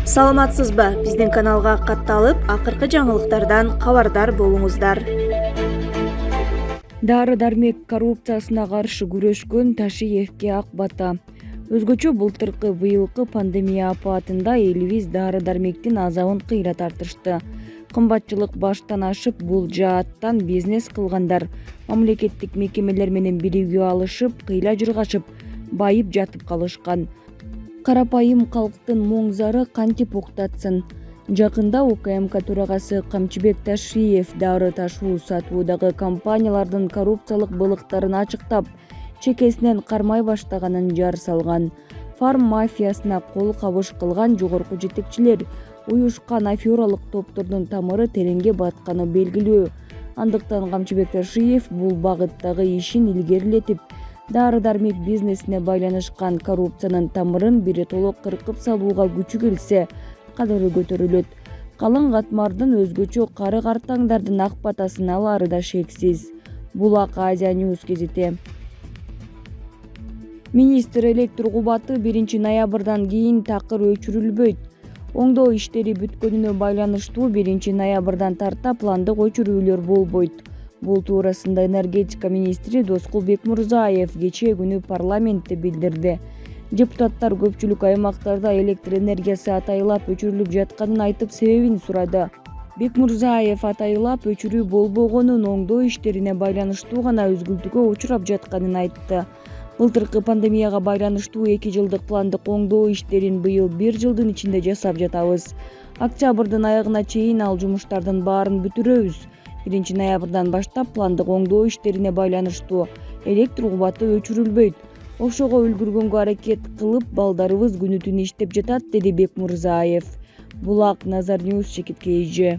Саламатсызбы? Биздин каналга катталып, акыркы жаңылыктардан кабардар болуңуздар. Дары-дармек коррупциясына каршы күрөшкөн Ташиевке ак бата. Өзгөчө былтыркы быйылкы пандемия апаатында элибиз дары-дармектин азабын кыйла тартышты. Кымбатчылык баштан ашып, бул жааттан бизнес кылгандар мамлекеттик мекемелер менен биригип алышып, кыйла жыргашып, байып жатып калышкан. Карапайым калктын моң зары кантип уктатсын? Жакында УКМК төрагасы Камчыбек Ташиев дары ташуу сатуудагы компаниялардын коррупциялык былыктарын ачыктап, чекесинен кармай баштаганын жар салган. Фарм мафиясына кол кабыш кылган жогорку жетекчилер уюшкан афералык топтордун тамыры тереңге батканы белгилүү. Андыктан Камчыбек Ташиев бул багыттагы ишин илгерилетип, дары-дармек бизнесине байланышкан коррупциянын тамырын биротоло кыркып салууга күчү келсе, кадыры көтөрүлөт. Калың катмардын өзгөчө кары картаңдардын ак батасын алары да шексиз. Булак Азия News гезити. Министр электр кубаты 1 ноябрдан кийин такыр өчүрүлбөйт. Оңдоо иштери бүткөнүнө байланыштуу 1 ноябрдан тарта пландык өчүрүүлөр болбойт. Бул туурасында энергетика министри Доскул Бекмурзаев кечээ күнү парламентте билдирди. Депутаттар көпчүлүк аймактарда электр энергиясы атайылап өчүрүлүп жатканын айтып, себебин сурады. Бекмурзаев атайылап өчүрүү болбогонун, оңдоо иштерине байланыштуу гана үзгүлтүүгө учурап жатканын айтты. Былтыркы пандемияга байланыштуу 2 жылдык пландык оңдоо иштерин быйыл 1 жылдын ичинде жасап жатабыз. Октябрдын аягына чейин ал жумуштардын баарын бүтүрөбүз. 1 ноябрдан баштап пландык оңдоо иштерине байланыштуу электр кубаты өчүрүлбөйт. Ошого үлгүргөнгө аракет кылып, балдарыбыз күнү-түн иштеп жатат, деди Бекмурзаев. Булак Назар News чекиткейи.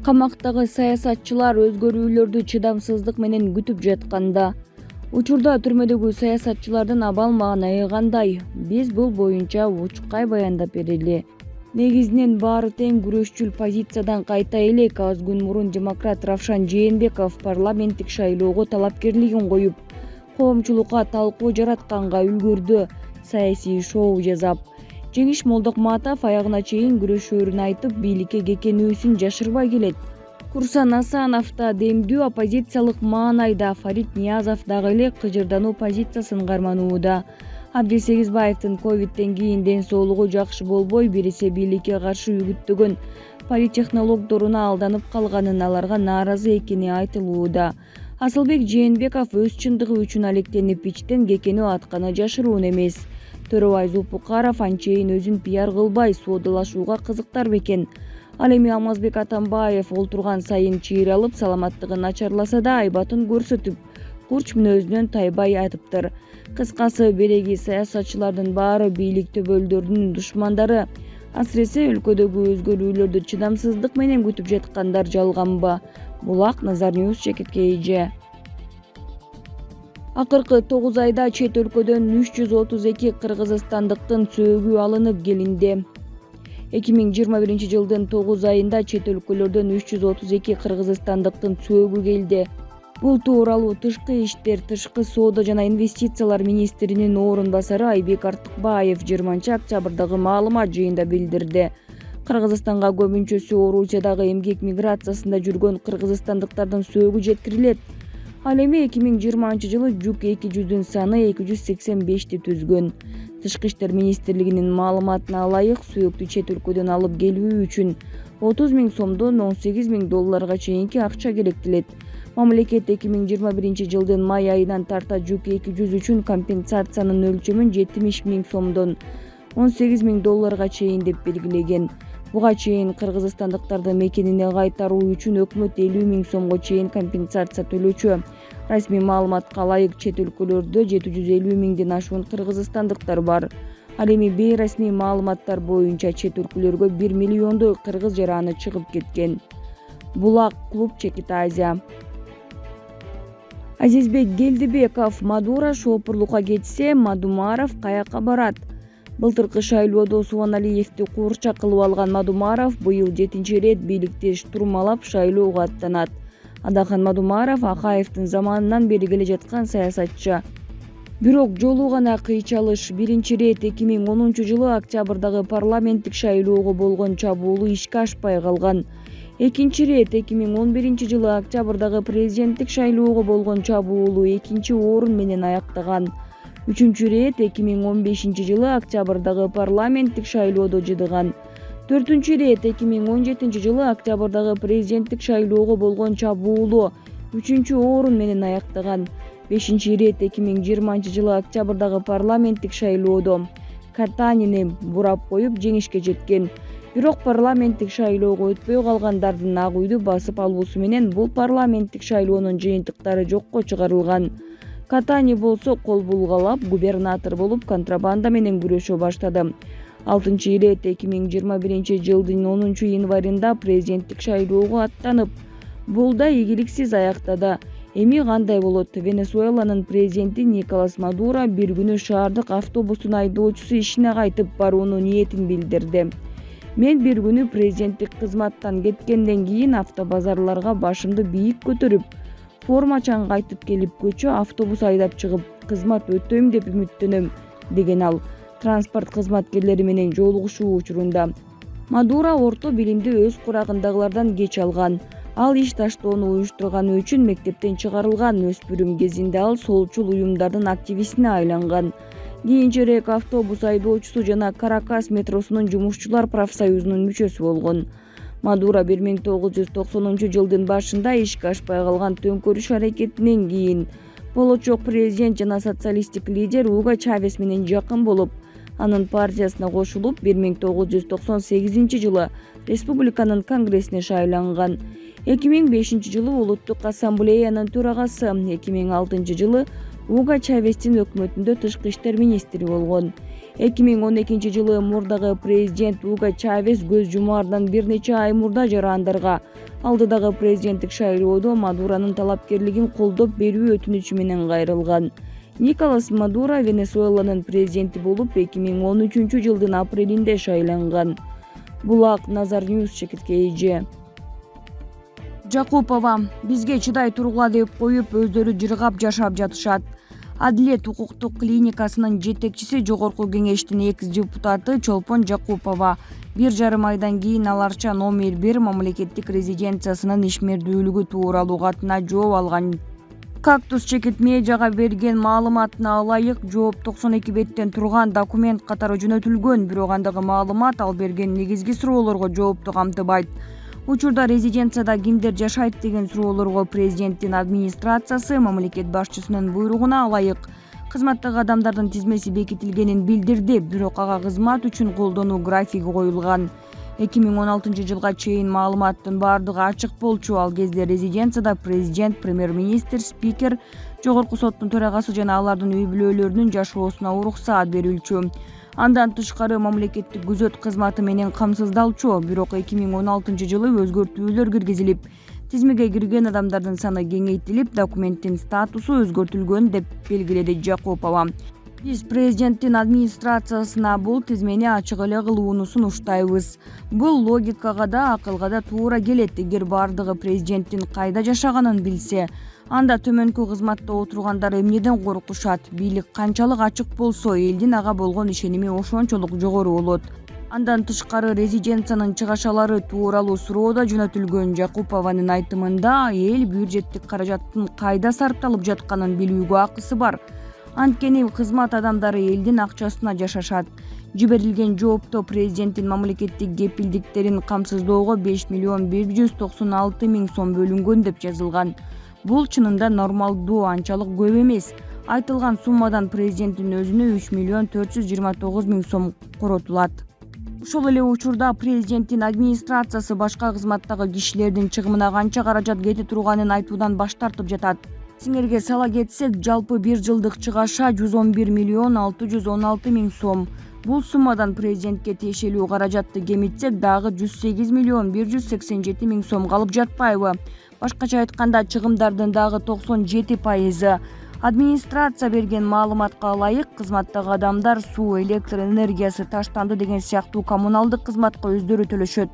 Камактагы саясатчылар өзгөрүүлөрдү чыдамсыздык менен күтүп жатканда. Учурда түрмөдөгү саясатчылардын абал маанайы кандай? Биз бул боюнча учкай баяндап берели. Негизинен баары тең күрөшчүл позициядан кайта элек. Аз күн мурун демократ Равшан Жээнбеков парламенттик шайлоого талапкерлигин коюп, коомчулукка талкуу жаратканга үлгүрдү. Саясий шоу жасап, Жеңиш Молдокматов аягына чейин күрөшөөрүн айтып, бийликке кекенүүсүн жашырбай келет. Курсан Асанов да демдүү оппозициялык маанайда, Фарид Ниязов дагы эле кыжырдануу позициясын карманууда. Абдисегизбаевдин ковидтен кийин ден соолугу жакшы болбой, бирисе бийликке каршы үгүттөгөн политтехнологдоруна алданып калганын, аларга нааразы экени айтылууда. Асылбек Жээнбеков өз чындыгы үчүн алектенип, ичтен кекенүү атканы жашыруун эмес. Төрөбай Зулпукаров анчейин өзүн пиар кылбай, соодалашууга кызыктар бекен. Ал эми Алмазбек Атамбаев олтурган сайын чыйралып, саламаттыгы начарласа да айбатын көрсөтүп, курч мүнөзүнөн тайбай айтыптыр. Кыскасы, береги саясатчылардын баары бийлик төбөлдөрүнүн душмандары. Асыресе өлкөдөгү өзгөрүүлөрдү чыдамсыздык менен күтүп жаткандар жалганбы? Булак Назар News чекиткейи. Акыркы 9 айда чет өлкөдөн 332 кыргызстандыктын сөөгү алынып келинди. 2021 жылдын 9 айында чет өлкөлөрдөн 332 кыргызстандыктын сөөгү келди. Бул тууралуу Тышкы иштер, тышкы соода жана инвестициялар министринин орун басары Айбек Артыкбаев 20 октябрдагы маалымат жыйында билдирди. Кыргызстанга көбүнчөсү Орусиядагы эмгек миграциясында жүргөн кыргызстандыктардын сөөгү жеткирилет. Ал эми 2020 жылы жүк 200-дүн саны 285ти түзгөн. Тышкы иштер министрлигинин маалыматына ылайык, сөөктү чет өлкөдөн алып келүү үчүн 30 000 сомдон 18 000 долларга чейинки акча керектелет. Мамлекет 2021 жылдын май айынан тарта жүк 200 үчүн компенсациянын өлчөмүн 70 000 сомдон 18 000 долларга чейин деп белгилеген. Буга чейин кыргызстандыктарды мекенине кайтаруу үчүн өкмөт 50 000 сомго чейин компенсация төлөчү. Расмий маалыматка ылайык, чет өлкөлөрдө 750 000ден ашуун кыргызстандыктар бар. Ал эми бейрасмий маалыматтар боюнча чет өлкөлөргө 1 миллиондой кыргыз жараны чыгып кеткен. Булак клуб Чекит Азия. Азизбек Гелдибеков Мадура шопурлукка кетсе, Мадумаров каяка барат? Былтыркы шайлоодо Субаналиевди куурчак кылып алган Мадумаров быйыл 7-чи ирет бийликти штурмалап шайлоого аттанат. Адахан Мадумаров Акаевдин заманынан бери келе жаткан саясатчы. Бирок жолу гана кыйчалыш. Биринчи ирет 2010-жылы октябрдагы парламенттик шайлоого болгон чабуулу ишке ашпай калган. Экинчи ирет 2011-жылы октябрдагы президенттик шайлоого болгон чабуулу экинчи орун менен аяктаган. Үчүнчү ирет 2015-жылы октябрдагы парламенттик шайлоодо жыдыган. Төртүнчү ирет 2017-жылы октябрдагы президенттик шайлоого болгон чабуулу үчүнчү орун менен аяктаган. Бешинчи ирет 2020-жылы октябрдагы парламенттик шайлоодо Катанини бурап коюп жеңишке жеткен. Бирок парламенттик шайлоого өтпөй калгандардын ак үйдү басып алуусу менен бул парламенттик шайлоонун жыйынтыктары жокко чыгарылган. Катани болсо кол булгалап губернатор болуп контрабанда менен күрөшө баштады. 6-ирет 2021-жылдын 10-январында президенттик шайлоого аттанып, бул да ийгиликсиз аяктады. Эми кандай болот? Венесуэланын президенти Николас Мадуро бир күнү шаардык автобустун айдоочусу ишине кайтып барууну ниетин билдирди. Мен бир күнү президенттик кызматтан кеткенден кийин автобазарларга башымды бийик көтөрүп, формачан кайтып келип көчө автобус айдап чыгып, кызмат өтөйм деп үмүттөнөм, деген ал транспорт кызматкерлери менен жолугушуу учурунда. Мадуро орто билимди өз курагындагылардан кеч алган. Ал иш таштоону уюштурганы үчүн мектептен чыгарылган. Өспүрүм кезинде ал солчул уюмдардын активистине айланган. Кийинчерээк автобус айдоочусу жана Каракас метросунун жумушчулар профсоюзунун мүчөсү болгон. Мадуро 1990-жылдын башында ишке ашпай калган төңкөрүш аракетинен кийин болочок президент жана социалисттик лидер Уго Чавес менен жакын болуп, анын партиясына кошулуп 1998-жылы республиканын конгрессине шайланган. 2005-жылы Улуттук ассамблеянын төрагасы, 2006-жылы Уго Чавестин өкмөтүндө тышкы иштер министри болгон. 2012-жылы мурдагы президент Уго Чавес көз жумаардан бир нече ай мурда жарандарга алдыдагы президенттик шайлоодо Мадуронун талапкерлигин колдоп берүү өтүнүчү менен кайрылган. Николас Мадуро Венесуэланын президенти болуп 2013-жылдын апрелинде шайланган. Булак Назар Ньюс чекитке эже. Жакупова бизге чыдай тургула деп коюп, өздөрү жыргап жашап жатышат. Адилет укуктук клиникасынын жетекчиси, жогорку кеңештин экс-депутаты Чолпон Жакупова 1,5 айдан кийин аларча номер 1 мамлекеттик резиденциясынын ишмердүүлүгү тууралуу катына жооп алган. Кактус чекит медиага берген маалыматына ылайык, жооп 92 беттен турган документ катары жөнөтүлгөн, бирок андагы маалымат ал берген негизги суроолорго жоопту камтыбайт. Учурда резиденцияда кимдер жашайт деген суроолорго президенттин администрациясы мамлекет башчысынын буйругуна ылайык кызматтагы адамдардын тизмеси бекитилгенин билдирди, бирок ага кызмат үчүн колдонуу графиги коюлган. 2016-жылга чейин маалыматтын бардыгы ачык болчу. Ал кезде резиденцияда президент, премьер-министр, спикер, жогорку соттун төрагасы жана алардын үй бүлөлөрүнүн жашоосуна уруксаат берилчү. Андан тышкары мамлекеттик күзөт кызматы менен камсыздалчу. Бирок 2016-жылы өзгөртүүлөр киргизилип, тизмеге кирген адамдардын саны кеңейтилип, документтин статусу өзгөртүлгөн деп белгиледи Жакупова. Биз президенттин администрациясына бул тизмени ачык эле кылууну сунуштайбыз. Бул логикага да, акылга да туура келет. Эгер бардыгы президенттин кайда жашаганын билсе, анда төмөнкү кызматта отургандар эмнеден коркушат? Бийлик канчалык ачык болсо, элдин ага болгон ишеними ошончолук жогору болот. Андан тышкары резиденциянын чыгашалары тууралуу суроо да жөнөтүлгөн. Жакупованын айтымында, эл бюджеттик каражаттын кайда сарпталып жатканын билүүгө акысы бар. Анткени кызмат адамдары элдин акчасына жашашат. Жиберилген жоопто президенттин мамлекеттик кепилдиктерин камсыздоого 5,196,000 сом бөлүнгөн деп жазылган. Бул чынында нормалдуу, анчалык көп эмес. Айтылган суммадан президенттин өзүнө 3,429,000 сом коротулат. Ошол эле учурда президенттин администрациясы башка кызматтагы кишилердин чыгымына канча каражат кете турганын айтуудан баш тартып жатат. Сиңерге сала кетсек, жалпы бир жылдык чыгаша 111,616,000 сом. Бул суммадан президентке тиешелүү каражатты кемитсек дагы 108,187,000 сом калып жатпайбы? Башкача айтканда, чыгымдардын дагы 97%. Администрация берген маалыматка ылайык, кызматтагы адамдар суу, электр энергиясы, таштанды деген сыяктуу коммуналдык кызматка өздөрү төлөшөт.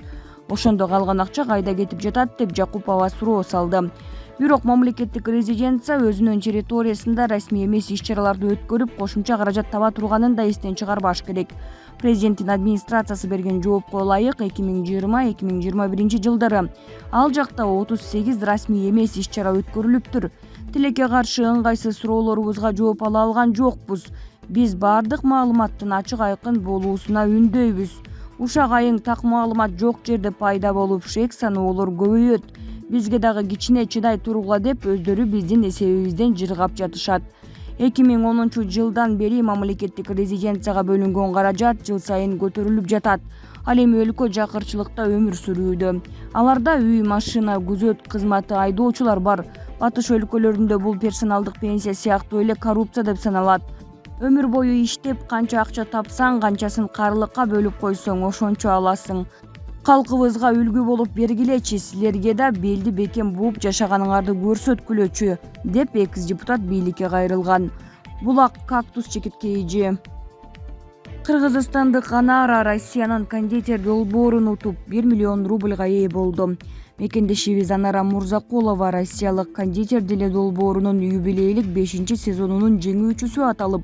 Ошондо калган акча кайда кетип жатат деп Жакупова суроо салды. Бирок мамлекеттик резиденция өзүнүн территориясында расмий эмес иш-чараларды өткөрүп, кошумча каражат таба турганын да эстен чыгарбаш керек. Президенттин администрациясы берген жоопко ылайык 2020-2021 жылдары ал жакта 38 расмий эмес иш-чара өткөрүлүптүр. Тилекке каршы ыңгайсыз суроолорубузга жооп ала алган жокпуз. Биз баардык маалыматтын ачык айкын болуусуна үндөйбүз. Ушак айың так маалымат жок жерде пайда болуп, шек саноолор көбөйөт. Бизге дагы кичине чыдай тургула деп өздөрү биздин эсебибизден жыргап жатышат. 2010 жылдан бери мамлекеттик резиденцияга бөлүнгөн каражат жыл сайын көтөрүлүп жатат. Ал эми өлкө жакырчылыкта өмүр сүрүүдө. Аларда үй, машина, күзөт кызматы, айдоочулар бар. Батыш өлкөлөрүндө бул персоналдык пенсия сыяктуу эле коррупция деп саналат. Өмүр бою иштеп, канча акча тапсаң, канчасын карылыкка бөлүп койсоң, ошончо аласың. Калкыбызга үлгү болуп бергилечи, силерге да белди бекем бууп жашаганыңарды көрсөткүлөчү, деп экс-депутат бийликке кайрылган. Булак кактус чекиткейжи. Кыргызстандык Анара Россиянын кондитер долбоорун утуп 1 миллион рубльга ээ болду. Мекендешибиз Анара Мурзакулова Россиялык кондитер деле долбоорунун юбилейлик 5-сезонунун жеңүүчүсү аталып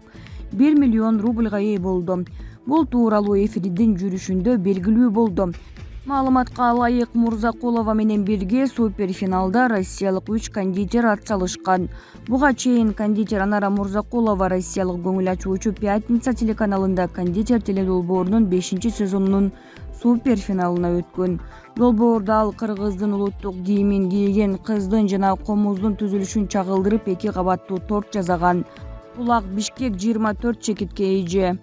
1 миллион рубльга ээ болду. Бул тууралуу эфирдин жүрүшүндө белгилүү болду. Маалыматка ылайык, Мурзакулова менен бирге суперфиналда россиялык 3 кондитер атсалышкан. Буга чейин кондитер Анара Мурзакулова россиялык көңүл ачуучу Пятница телеканалында кондитер теледолбоорунун 5-сезонунун суперфиналына өткөн. Долбоордо ал кыргыздын улуттук кийимин кийген кыздын жана комуздун түзүлүшүн чагылдырып 2 кабаттуу торт жасаган. Булак Бишкек 24 чекиткейжи.